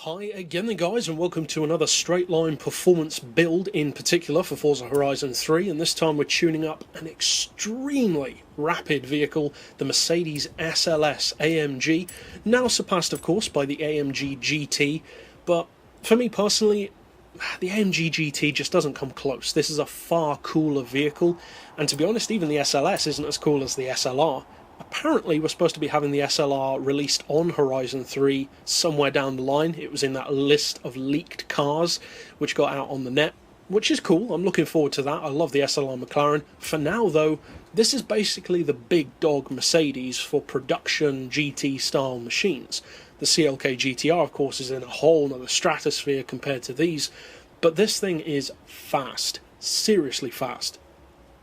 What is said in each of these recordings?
Hi again then guys, and welcome to another straight line performance build, in particular for Forza Horizon 3, and this time we're tuning up an extremely rapid vehicle, the Mercedes SLS AMG, now surpassed of course by the AMG GT, but for me personally, the AMG GT just doesn't come close. This is a far cooler vehicle, and to be honest, even the SLS isn't as cool as the SLR. Apparently, we're supposed to be having the SLR released on Horizon 3 somewhere down the line. It was in that list of leaked cars which got out on the net, which is cool. I'm looking forward to that. I love the SLR McLaren. For now, though, this is basically the big dog Mercedes for production GT-style machines. The CLK GTR, of course, is in a whole other stratosphere compared to these, but this thing is fast. Seriously fast.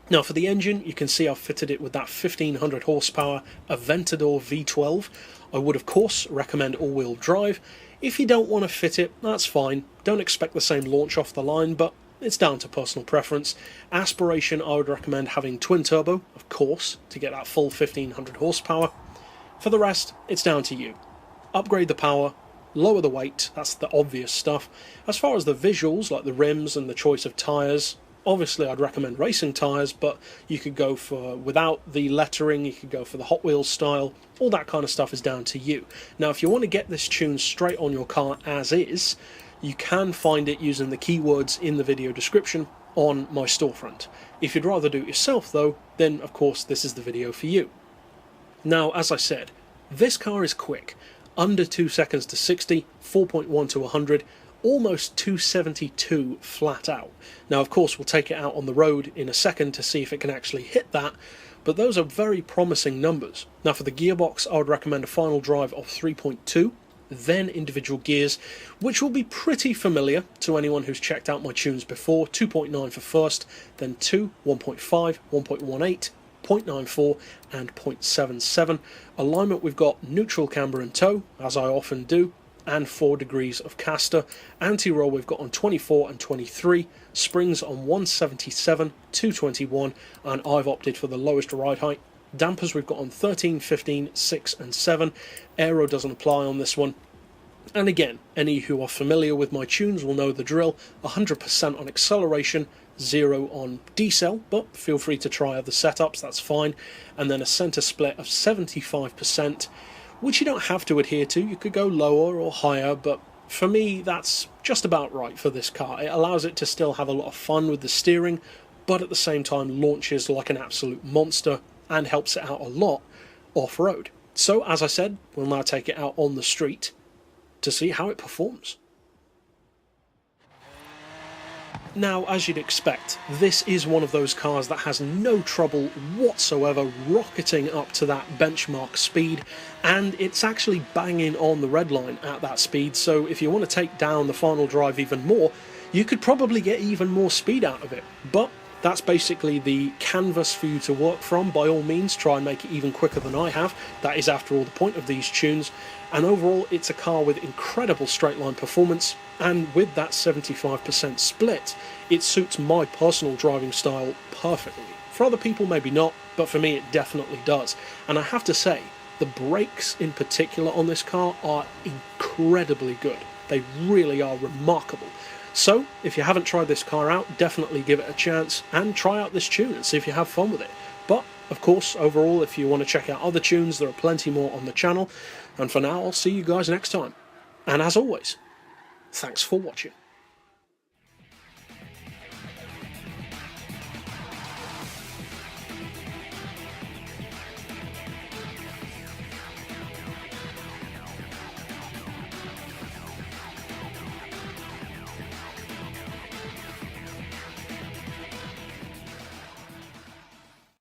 Now for the engine, you can see I've fitted it with that 1500 horsepower Aventador V12. I would of course recommend all-wheel drive. If you don't want to fit it, that's fine. Don't expect the same launch off the line, but it's down to personal preference. Aspiration, I would recommend having twin turbo, of course, to get that full 1500 horsepower. For the rest, it's down to you. Upgrade the power, lower the weight, that's the obvious stuff. As far as the visuals, like the rims and the choice of tyres, obviously I'd recommend racing tyres, but you could go for without the lettering, you could go for the Hot Wheels style, all that kind of stuff is down to you. Now if you want to get this tune straight on your car as is, you can find it using the keywords in the video description on my storefront. If you'd rather do it yourself though, then of course this is the video for you. Now as I said, this car is quick, under 2 seconds to 60, 4.1 to 100, almost 272 flat out. Now of course we'll take it out on the road in a second to see if it can actually hit that, but those are very promising numbers. Now for the gearbox, I would recommend a final drive of 3.2, then individual gears, which will be pretty familiar to anyone who's checked out my tunes before. 2.9 for first, then 2, 1.5, 1.18, 0.94 and 0.77. Alignment, we've got neutral camber and toe, as I often do, and 4 degrees of caster. Anti-roll we've got on 24 and 23, springs on 177, 221, and I've opted for the lowest ride height. Dampers we've got on 13, 15, 6 and 7. Aero doesn't apply on this one. And again, any who are familiar with my tunes will know the drill. 100% on acceleration, 0 on decel, but feel free to try other setups, that's fine. And then a centre split of 75%, which you don't have to adhere to. You could go lower or higher, but for me that's just about right for this car. It allows it to still have a lot of fun with the steering, but at the same time launches like an absolute monster and helps it out a lot off-road. So as I said, we'll now take it out on the street to see how it performs. Now, as you'd expect, this is one of those cars that has no trouble whatsoever rocketing up to that benchmark speed, and it's actually banging on the red line at that speed, so if you want to take down the final drive even more, you could probably get even more speed out of it. But that's basically the canvas for you to work from. By all means, try and make it even quicker than I have. That is, after all, the point of these tunes. And overall, it's a car with incredible straight line performance, and with that 75% split, it suits my personal driving style perfectly. For other people, maybe not, but for me, it definitely does. And I have to say, the brakes in particular on this car are incredibly good. They really are remarkable. So, if you haven't tried this car out, definitely give it a chance and try out this tune and see if you have fun with it. But, of course, overall, if you want to check out other tunes, there are plenty more on the channel. And for now, I'll see you guys next time. And as always, thanks for watching.